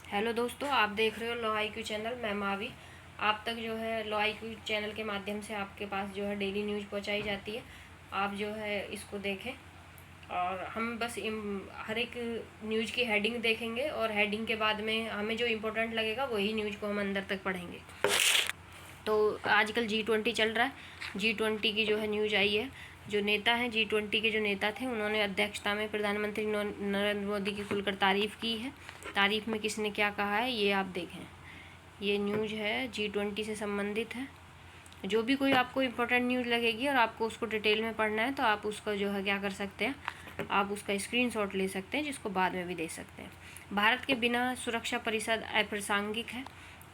Hello दोस्तों, आप देख रहे हो लॉ आई क्यू चैनल। मैं मावी। आप तक जो है लॉ आई क्यू चैनल के माध्यम से आपके पास जो है डेली न्यूज़ पहुंचाई जाती है। आप जो है इसको देखें और हम बस हर एक न्यूज़ की हेडिंग देखेंगे और हेडिंग के बाद में हमें जो इम्पोर्टेंट लगेगा वही न्यूज़ को हम अंदर तक पढ़ेंगे। तो आजकल G20 चल रहा है। G20 की जो है न्यूज़ आई है। जो नेता हैं G20 के जो नेता थे, उन्होंने अध्यक्षता में प्रधानमंत्री नरेंद्र मोदी की खुलकर तारीफ़ की है। तारीफ़ में किसने क्या कहा है ये आप देखें। ये न्यूज़ है G20 से संबंधित है। जो भी कोई आपको इम्पोर्टेंट न्यूज़ लगेगी और आपको उसको डिटेल में पढ़ना है तो आप उसका जो है क्या कर सकते हैं, आप उसका स्क्रीनशॉट ले सकते हैं, जिसको बाद में भी दे सकते हैं। भारत के बिना सुरक्षा परिषद अप्रासंगिक है।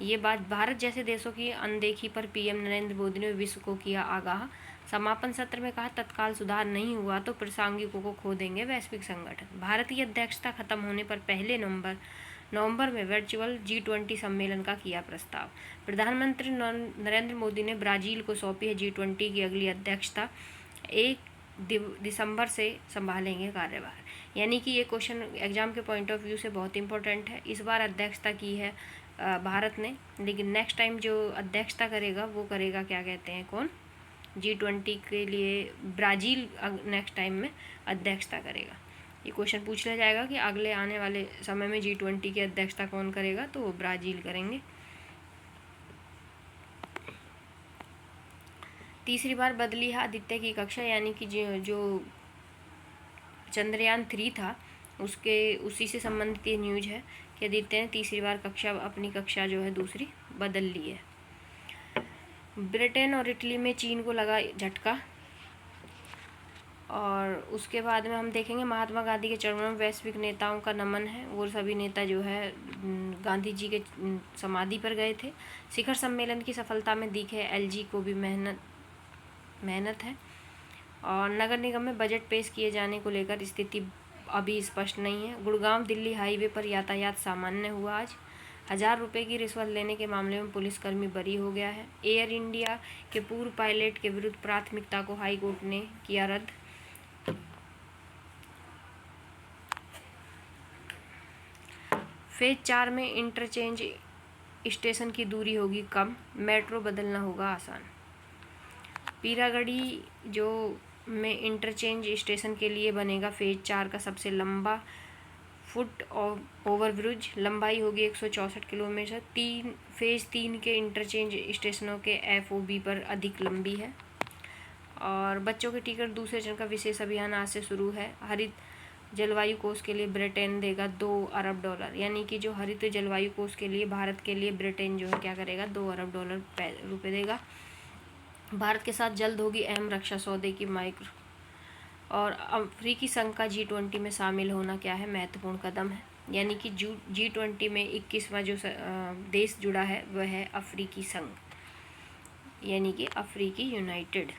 ये बात भारत जैसे देशों की अनदेखी पर पीएम नरेंद्र मोदी ने विश्व को किया आगाह। समापन सत्र में कहा, तत्काल सुधार नहीं हुआ तो प्रासंगिकों को खो देंगे वैश्विक संगठन। भारत की अध्यक्षता खत्म होने पर पहले नवंबर में वर्चुअल G20 सम्मेलन का किया प्रस्ताव। प्रधानमंत्री नरेंद्र मोदी ने ब्राज़ील को सौंपी है G20 की अगली अध्यक्षता। 1 दिसंबर से संभालेंगे कार्यभार। यानी कि ये क्वेश्चन एग्जाम के पॉइंट ऑफ व्यू से बहुत इंपॉर्टेंट है। इस बार अध्यक्षता की है भारत ने, लेकिन नेक्स्ट टाइम जो अध्यक्षता करेगा वो करेगा क्या कहते हैं, कौन? G20 के लिए ब्राज़ील नेक्स्ट टाइम में अध्यक्षता करेगा। ये क्वेश्चन पूछ लिया जाएगा कि अगले आने वाले समय में G20 की अध्यक्षता कौन करेगा, तो वो ब्राज़ील करेंगे। तीसरी बार बदली है आदित्य की कक्षा, यानी कि जो चंद्रयान 3 था उसी से संबंधित ये न्यूज़ है कि आदित्य ने तीसरी बार अपनी कक्षा जो है दूसरी बदल ली है। ब्रिटेन और इटली में चीन को लगा झटका। और उसके बाद में हम देखेंगे महात्मा गांधी के चरणों में वैश्विक नेताओं का नमन है। वो सभी नेता जो है गांधी जी के समाधि पर गए थे। शिखर सम्मेलन की सफलता में दिखे LG को भी मेहनत है। और नगर निगम में बजट पेश किए जाने को लेकर स्थिति अभी स्पष्ट नहीं है। गुड़गांव दिल्ली हाईवे पर यातायात सामान्य हुआ आज। 1000 रुपये की रिश्वत लेने के मामले में पुलिसकर्मी बरी हो गया है। एयर इंडिया के पूर्व पायलट के विरुद्ध प्राथमिकता को हाई कोर्ट ने किया रद्द। फेज 4 में इंटरचेंज स्टेशन की दूरी होगी कम, मेट्रो बदलना होगा आसान। पीरागढ़ी जो में इंटरचेंज स्टेशन के लिए बनेगा फेज 4 का सबसे लंबा फुट ओवरब्रिज। लंबाई होगी 164 किलोमीटर। फेज 3 के इंटरचेंज स्टेशनों के FOB पर अधिक लंबी है। और बच्चों के टिकट दूसरे चरण का विशेष अभियान आज से शुरू है। हरित जलवायु कोष के लिए ब्रिटेन देगा $2 अरब, यानी कि जो हरित जलवायु कोष के लिए भारत के लिए ब्रिटेन जो है क्या करेगा, $2 अरब रुपये देगा। भारत के साथ जल्द होगी अहम रक्षा सौदे की माइक्रो। और अफ्रीकी संघ का G20 में शामिल होना क्या है, महत्वपूर्ण कदम है। यानी कि G20 में 21वां जो देश जुड़ा है वह है अफ्रीकी संघ, यानी कि अफ्रीकी यूनाइटेड।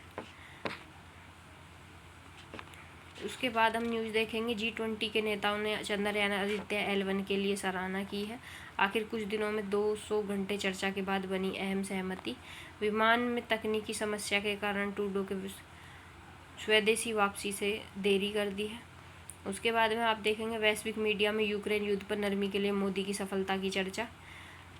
उसके बाद हम न्यूज़ देखेंगे G20 के नेताओं ने चंद्रयान आदित्य L1 के लिए सराहना की है। आखिर कुछ दिनों में 200 घंटे चर्चा के बाद बनी अहम सहमति। विमान में तकनीकी समस्या के कारण ट्रूडो के स्वदेशी वापसी से देरी कर दी है। उसके बाद में आप देखेंगे वैश्विक मीडिया में यूक्रेन युद्ध पर नरमी के लिए मोदी की सफलता की चर्चा।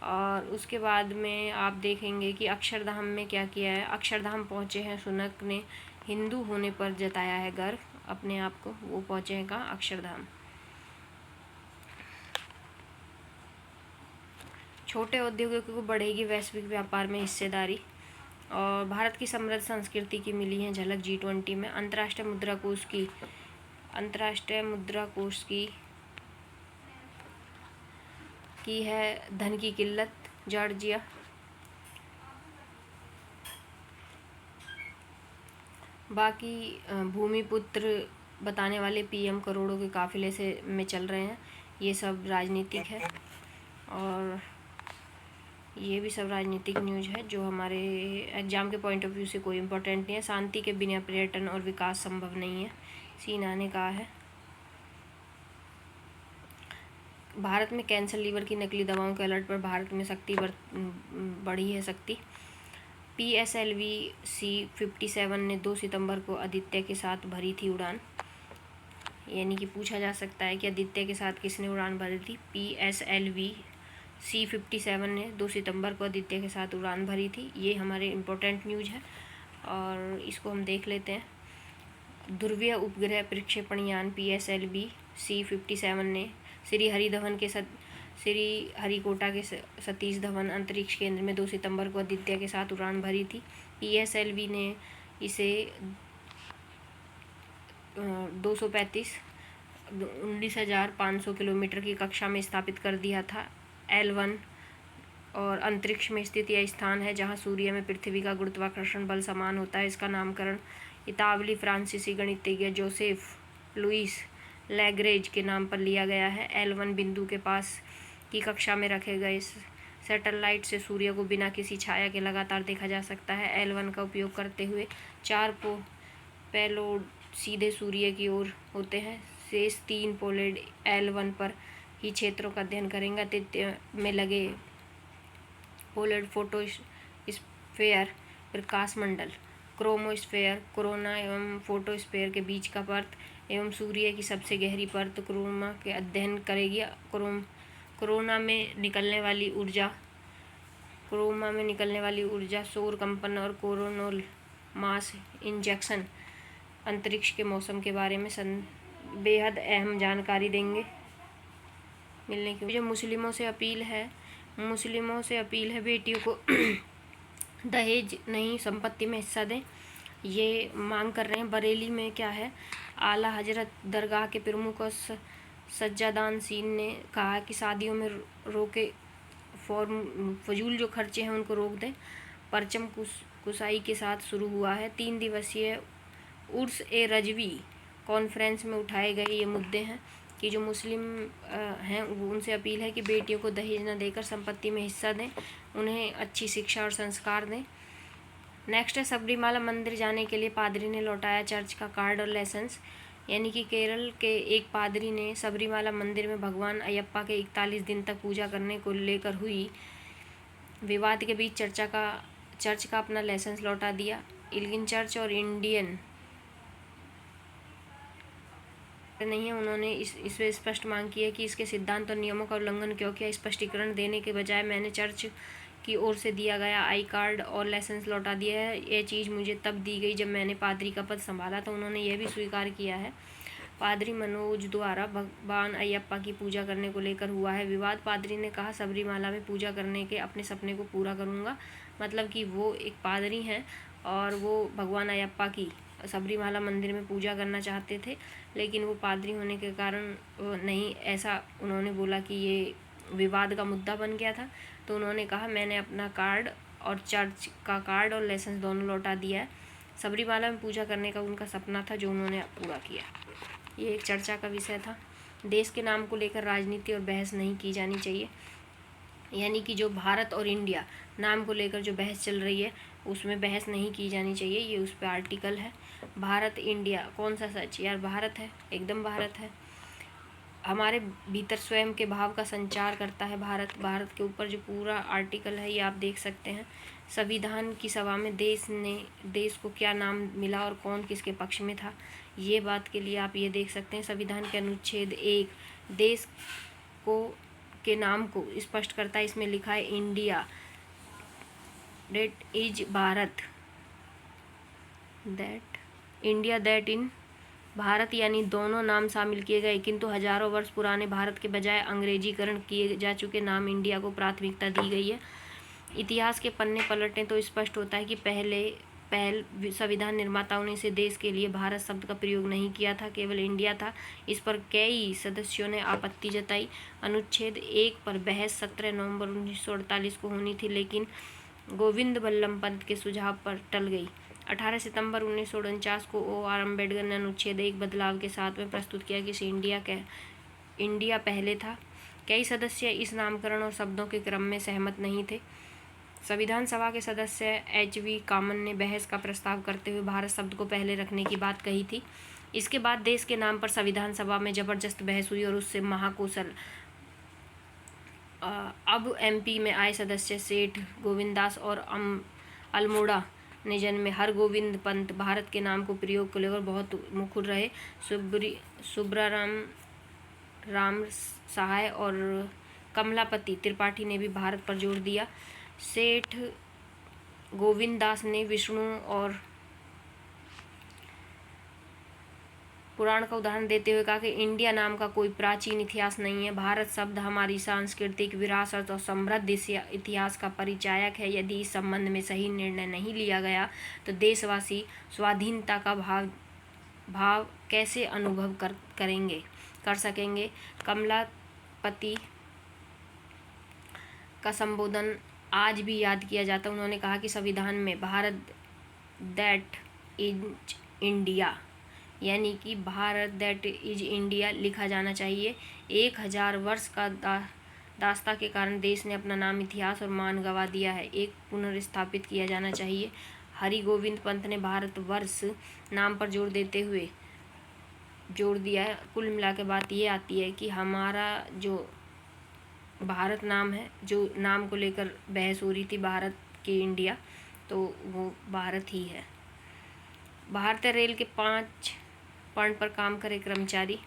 और उसके बाद में आप देखेंगे कि अक्षरधाम में क्या किया है। अक्षरधाम पहुँचे हैं सुनक ने हिंदू होने पर जताया है गर्व अपने आप को। वो पहुँचे हैं कहाँ, अक्षरधाम। छोटे उद्योगों को बढ़ेगी वैश्विक व्यापार में हिस्सेदारी। और भारत की समृद्ध संस्कृति की मिली है झलक G20 में। अंतर्राष्ट्रीय मुद्रा कोष की है धन की किल्लत, जॉर्जिया। बाकी भूमिपुत्र बताने वाले PM करोड़ों के काफिले से में चल रहे हैं। ये सब राजनीतिक है और ये भी सब राजनीतिक न्यूज़ है जो हमारे एग्जाम के पॉइंट ऑफ व्यू से कोई इम्पोर्टेंट नहीं है। शांति के बिना पर्यटन और विकास संभव नहीं है, सीना ने कहा है। भारत में कैंसर, लीवर की नकली दवाओं के अलर्ट पर भारत में बढ़ी है सख्ती। PSLV C-57 ने 2 सितंबर को आदित्य के साथ भरी थी उड़ान। यानी कि पूछा जा सकता है कि आदित्य के साथ किसने उड़ान भरी थी, PSLV C-57 ने 2 सितंबर को आदित्य के साथ उड़ान भरी थी। ये हमारे इम्पोर्टेंट न्यूज़ है और इसको हम देख लेते हैं। ध्रुवीय उपग्रह प्रक्षेपण यान PSLV C-57 ने श्री हरिकोटा के सतीश धवन अंतरिक्ष केंद्र में 2 सितंबर को आदित्य के साथ उड़ान भरी थी। PSLV ने इसे 19,500 किलोमीटर की कक्षा में स्थापित कर दिया था। L1 और अंतरिक्ष में स्थित यह स्थान है जहां सूर्य में पृथ्वी का गुरुत्वाकर्षण बल समान होता है। इसका नामकरण इतालवी फ्रांसीसी गणितज्ञ जोसेफ लुइस लैग्रेंज के नाम पर लिया गया है। L1 बिंदु के पास की कक्षा में रखे गए सैटेलाइट से सूर्य को बिना किसी छाया के लगातार देखा जा सकता है। L1 का उपयोग करते हुए 4 पेलोड सीधे सूर्य की ओर होते हैं। शेष 3 पेलोड L1 पर ही क्षेत्रों का अध्ययन करेंगे। आदित्य में लगे पेलोड फोटोस्फेयर प्रकाश मंडल, क्रोमोस्फेयर, कोरोना एवं फोटोस्फेयर के बीच का परत एवं सूर्य की सबसे गहरी परत कोरोना के अध्ययन करेगी। कोरोना में निकलने वाली ऊर्जा सौर कंपन और कोरोनल मास इंजेक्शन अंतरिक्ष के मौसम के बारे में बेहद अहम जानकारी देंगे। मिलने की जो मुस्लिमों से अपील है बेटियों को दहेज नहीं संपत्ति में हिस्सा दें, ये मांग कर रहे हैं। बरेली में क्या है, आला हजरत दरगाह के प्रमुख सज्जादान सीन ने कहा कि शादियों में रोके फजूल जो खर्चे हैं उनको रोक दें। परचम कुसाई के साथ शुरू हुआ है 3 दिवसीय उर्स ए रजवी कॉन्फ्रेंस में उठाए गए ये मुद्दे हैं कि जो मुस्लिम हैं उनसे अपील है कि बेटियों को दहेज न देकर संपत्ति में हिस्सा दें, उन्हें अच्छी शिक्षा और संस्कार दें। नेक्स्ट है, सबरीमाला मंदिर जाने के लिए पादरी ने लौटाया चर्च का कार्ड और लाइसेंस। यानी कि केरल के एक पादरी ने सबरीमाला मंदिर में भगवान अयप्पा के 41 दिन तक पूजा करने को लेकर हुई विवाद के बीच चर्च का अपना लाइसेंस लौटा दिया। इल्गिन चर्च और इंडियन नहीं है, उन्होंने इससे स्पष्ट मांग की है कि इसके सिद्धांत और नियमों का उल्लंघन क्यों किया। स्पष्टीकरण देने के बजाय मैंने चर्च की ओर से दिया गया आई कार्ड और लाइसेंस लौटा दिया है। यह चीज़ मुझे तब दी गई जब मैंने पादरी का पद संभाला। तो उन्होंने यह भी स्वीकार किया है पादरी मनोज द्वारा भगवान अयप्पा की पूजा करने को लेकर हुआ है विवाद। पादरी ने कहा, सबरीमाला में पूजा करने के अपने सपने को पूरा करूँगा। मतलब कि वो एक पादरी हैं और वो भगवान अयप्पा की सबरीमाला मंदिर में पूजा करना चाहते थे, लेकिन वो पादरी होने के कारण नहीं, ऐसा उन्होंने बोला कि ये विवाद का मुद्दा बन गया था। तो उन्होंने कहा, मैंने अपना कार्ड और चर्च का कार्ड और लाइसेंस दोनों लौटा दिया है। सबरीमाला में पूजा करने का उनका सपना था जो उन्होंने पूरा किया। ये एक चर्चा का विषय था। देश के नाम को लेकर राजनीति और बहस नहीं की जानी चाहिए। यानी कि जो भारत और इंडिया नाम को लेकर जो बहस चल रही है उसमें बहस नहीं की जानी चाहिए। ये उस पर आर्टिकल है। भारत इंडिया कौन सा सच? यार भारत है, एकदम भारत है। हमारे भीतर स्वयं के भाव का संचार करता है भारत के ऊपर जो पूरा आर्टिकल है ये आप देख सकते हैं। संविधान की सभा में देश को क्या नाम मिला और कौन किसके पक्ष में था, ये बात के लिए आप ये देख सकते हैं। संविधान के अनुच्छेद 1 देश के नाम को स्पष्ट करता है। इसमें लिखा है India that is Bharat, that in Bharat, यानी दोनों नाम शामिल किए गए, किंतु हजारों वर्ष पुराने भारत के बजाय अंग्रेजीकरण किए जा चुके नाम इंडिया को प्राथमिकता दी गई है। इतिहास के पन्ने पलटें तो स्पष्ट होता है कि पहल संविधान निर्माताओं ने इसे देश के लिए भारत शब्द का प्रयोग नहीं किया था, केवल इंडिया था। इस पर कई सदस्यों ने आपत्ति जताई। अनुच्छेद 1 पर बहस 17 नवंबर 1948 को होनी थी, लेकिन गोविंद बल्लभ पंत के सुझाव पर टल गई। 18 सितंबर 1949 को O.R. अम्बेडकर ने अनुच्छेद 1 बदलाव के साथ में प्रस्तुत किया कि इंडिया पहले था। कई सदस्य इस नामकरण और शब्दों के क्रम में सहमत नहीं थे। संविधान सभा के सदस्य H.V. कामन ने बहस का प्रस्ताव करते हुए भारत शब्द को पहले रखने की बात कही थी। इसके बाद देश के नाम पर संविधान सभा में जबरदस्त बहस हुई और उससे महाकौशल अब MP में आए सदस्य सेठ गोविंदास और अल्मोड़ा ने जन्म में हरगोविंद पंत भारत के नाम को प्रयोग को लेकर बहुत मुखर रहे। सुब्राराम सहाय और कमलापति त्रिपाठी ने भी भारत पर जोर दिया। सेठ गोविंद दास ने विष्णु और पुराण का उदाहरण देते हुए कहा कि इंडिया नाम का कोई प्राचीन इतिहास नहीं है। भारत शब्द हमारी सांस्कृतिक विरासत और समृद्ध इतिहास का परिचायक है। यदि इस संबंध में सही निर्णय नहीं लिया गया तो देशवासी स्वाधीनता का भाव कैसे अनुभव कर सकेंगे। कमलापति का संबोधन आज भी याद किया जाता है। उन्होंने कहा कि संविधान में भारत दैट इज इंडिया यानी कि भारत दैट इज इंडिया लिखा जाना चाहिए। 1000 वर्ष का दास्ता के कारण देश ने अपना नाम, इतिहास और मान गंवा दिया है। एक पुनर्स्थापित किया जाना चाहिए। हरि गोविंद पंत ने भारत वर्ष नाम पर जोर दिया है। कुल मिला के बात ये आती है कि हमारा जो भारत नाम है, जो नाम को लेकर बहस हो रही थी भारत के इंडिया, तो वो भारत ही है। भारतीय रेल के 5 पॉइंट पर काम करे कर्मचारी।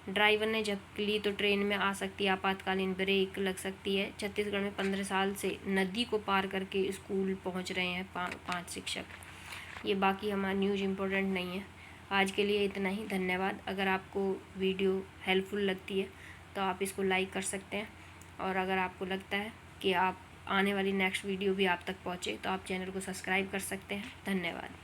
ड्राइवर ने झपकी ली तो ट्रेन में आ सकती है आपातकालीन ब्रेक लग सकती है। छत्तीसगढ़ में 15 साल से नदी को पार करके स्कूल पहुंच रहे हैं 5 शिक्षक। ये बाकी हमारा न्यूज़ इम्पोर्टेंट नहीं है। आज के लिए इतना ही। धन्यवाद। अगर आपको वीडियो हेल्पफुल लगती है तो आप इसको लाइक कर सकते हैं, और अगर आपको लगता है कि आप आने वाली नेक्स्ट वीडियो भी आप तक पहुँचे तो आप चैनल को सब्सक्राइब कर सकते हैं। धन्यवाद।